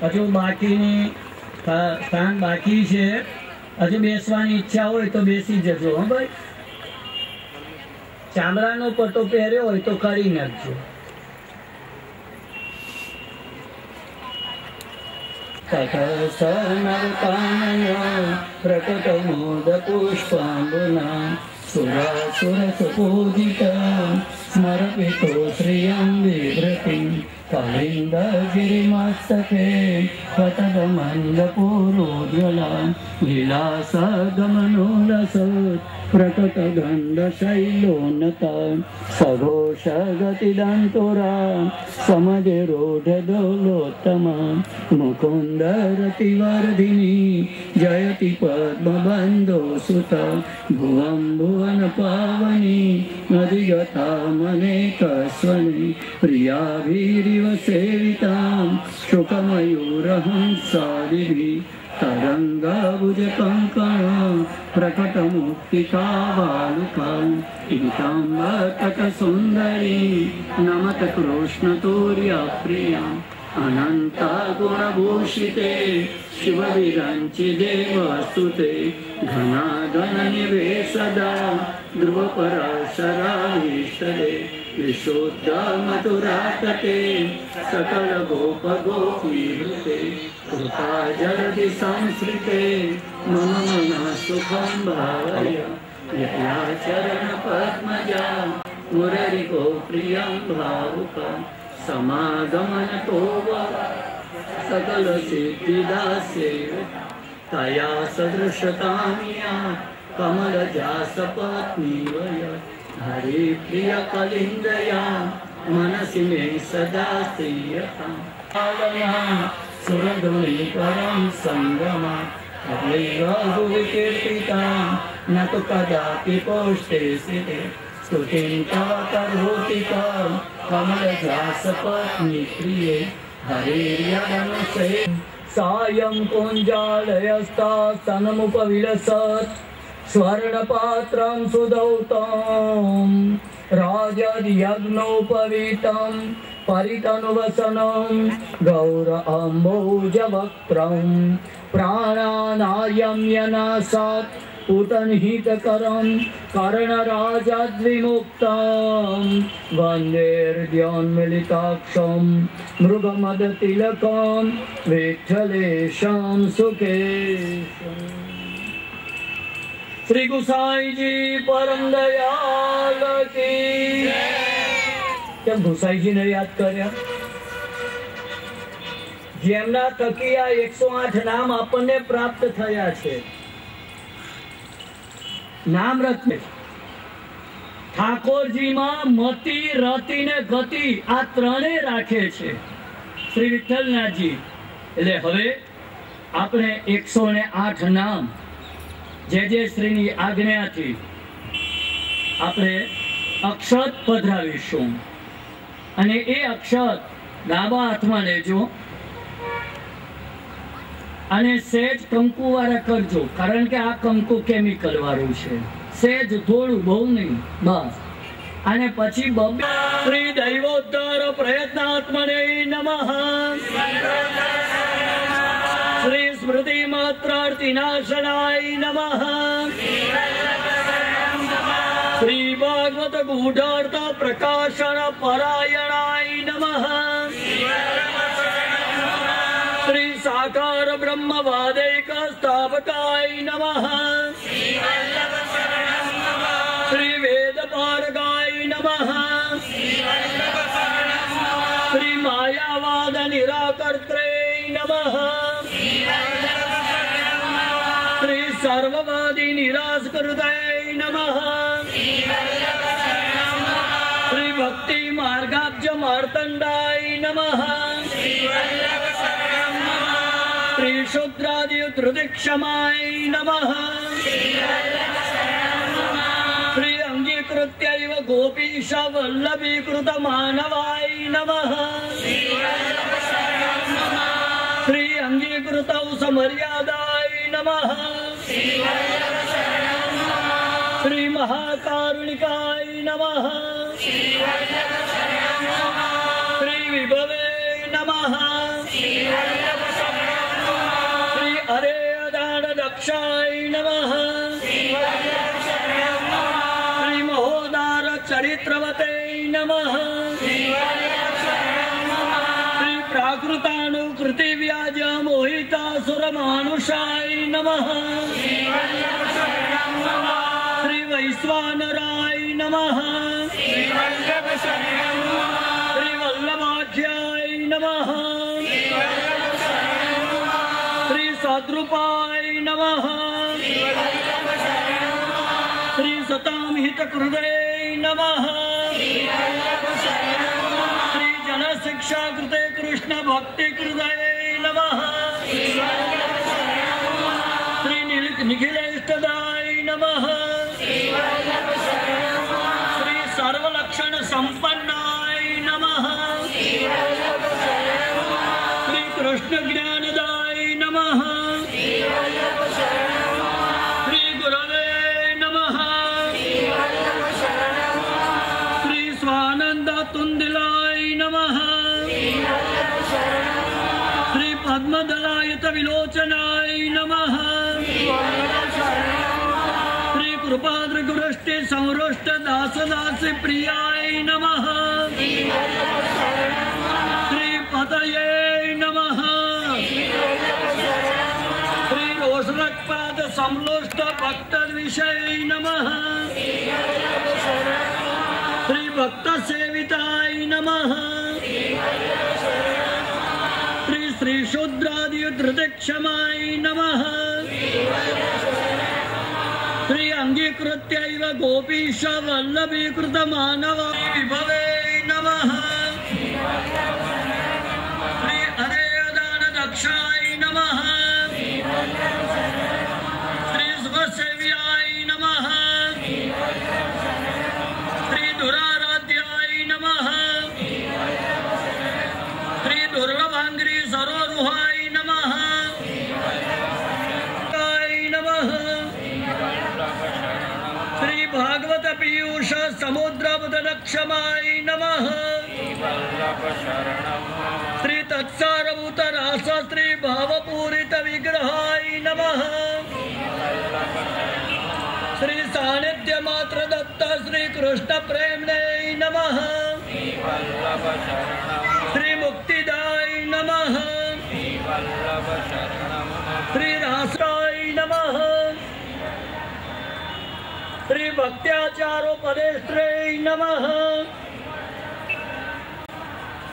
हजू बाकी स्थान बाकी है। हजू बेसवानी इच्छा हो तो बेसी जजो। हाँ भाई, चामड़ानो पट्टो पहेर्यो होय तो करी नाखजो। प्रकट मोद पुष्पांबुना सुरासुर सुपूजित स्मरपितो श्रियं विभृतिं कलिंद गिरिमस्तके पतदमन्दपूरोज्ज्वला विलासगमनोरस प्रकट गंध शैलोन्नता सघोष गतिदंतुरा समधिरूढ़ दोलोत्तमा मुकुंद रतिवर्धिनी जयति पद्मबंधो सुता भुवं भुवन पावनी अधिगता मनेकस्वनी प्रियाभिरिव सेवितां शुकमयूरहंसादिभिः तरंगभुजकंकण प्रकटमुक्तिका बालुका पीताम्बरतट सुंदरी नमत कृष्णतुर्य प्रिया अनंत गुणभूषिते शिवविरंचि देवस्तुते घनाधन निवेशदा ध्रुवपराशराभीष्टदे विशुद्ध मथुरातटे सकल गोप गोपीहृते कृपा जलधि संस्कृते मम मन सुखं भावय यया चरण पद्मजा मुररि गोप्रियं भावुका समागमन तो सकल सिद्धिदासे तया सदृशतामिया कमलजासपत्नी वय हरि प्रिय कलिंदया मनसि मे सदा स्थियता सुरधुनि परं संगमा कीर्तिता न तो कदापि पोष्टे स्थिते स्तुतिं तव करोति कमलजासपत्नी प्रिये हरिर्यदनुसे सायं कुञ्जालयस्तात्तनमुपविलसत् स्वर्णपात्रं सुदौतं राजर्यज्ञोपवीतं परितनुवसनं गौर अम्बोजवक्त्रं प्राणानायं यनासात् पूतनहितकरं कर्णराजाद्विमुक्तं वन्देर्द्योन्मिलिताक्षं मृगमदतिलकं विठ्ठलेशं सुकेशम्। श्री गुसाई जी परम दयाल की। કેમ ગુસાઈજીને યાદ કર્યા? જેમના થકી આ 108 નામ આપણને પ્રાપ્ત થયા છે। નામ રત્ન ઠાકોરજીમાં મતિ રતિ ને ગતિ આ ત્રણે રાખે છે શ્રી વિઠ્ઠલનાથજી। એટલે હવે આપણે 108 નામ જે શ્રીની આજ્ઞાથી આપણે અક્ષત પધરાવીશું અને એ અક્ષત ડાબા હાથમાં લેજો અને સેજ કંકુ વાળા કરજો, કારણ કે આ કંકુ કેમિકલ વાળું છે। સેજ થોડું, બહુ નહીં, બસ। અને પછી શ્રી દૈવોદ્ધાર પ્રયત્નાત્મને નમઃ, श्री स्मृति मात्रार्थिनाशनाय नमः, श्री भागवत गूढ़ार्थ प्रकाशन परायणाय नमः, श्री साकार ब्रह्मवादैक स्थापकाय नमः, श्री वेद पारगाय नमः, श्री मायावाद निराकर्त्रे नमः, श्री सर्ववादी निराशकृताय नमः, श्री भक्ति मार्गाब्ज मार्तंडाय नमः, श्री शूद्रादि त्रिदिक्षमाय नमः, श्री अंगीकृत्यैव गोपीश वल्लभीकृत मानवाय नमः, श्री अंगीकृतौ समर्यादाय नमः, श्री महाकारुणिकाय नमः, श्री विभवे नमः, अरेयदान दक्षाय नमः श्री महोदार चरित्रवते नमः श्री प्राकृतानुकृति व्याज मोहितासुर मानुषाय नमः श्री वैश्वानराय नमः श्री वल्लभाख्याय नमः श्री सद्रूपाय नमः श्री सताम हितकृते नमः श्री जनशिक्षा कृते कृष्ण भक्ति कृते नमः श्री निखिलेष्टदाय नमः श्री सर्वलक्षण संपन्नाय नमः श्री कृष्ण ज्ञानदाय नमः श्री गुरवे नमः श्री स्वानंद तुंदिलाय नमः श्री पद्मदलायत विलोचनाय नमः श्री कृपाद्र गुरुष्टि संरुष्ट दासदासी प्रियाय नमः श्री पतये नमः श्री रोषरक्पाद संलोष्ट भक्त विषय नमः श्री भक्त सेविताय नमः श्री श्री शूद्रादि धृतक्षमाय नमः श्री अंगीकृत्यैव गोपीश वल्लभीकृत मानव विभवे नमः श्री अरेयदान दक्षाय नमः श्री सुखसेव्याय नमः श्री दुराराध्याय नमः श्री दुर्लभांग्री सरोरुहाय नमः श्री भागवत पीयूष समुद्रपदक्षमाय नमः श्री तत्सारभूत रास श्री भावपूरित विग्रहाय नमः श्री सानिध्य मात्र दत्त श्री कृष्ण प्रेमणे नमः श्री मुक्तिदाय नमः श्री रासाय नमः श्री भक्त्याचारोपदेष्ट्रे नमः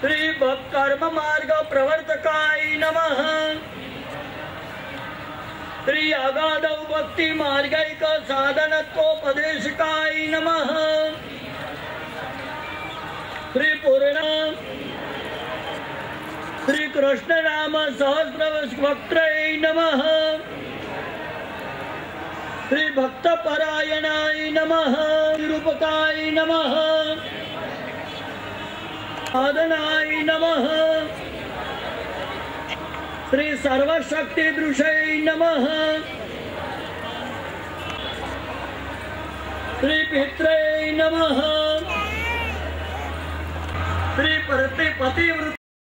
श्री कर्म मार्ग प्रवर्तकाय नमः श्री अगाधौ भक्ति मार्गैक साधनत्वोपदेशकाय नमः श्री पूर्ण श्री कृष्ण नाम सहस्र वक्त्रे नमः श्री भक्त परायणाय नमः निरूपकाय नमः साधनाय नमः श्री सर्वशक्ति दृशै नमः श्री पित्रे नमः श्री पतिव्रत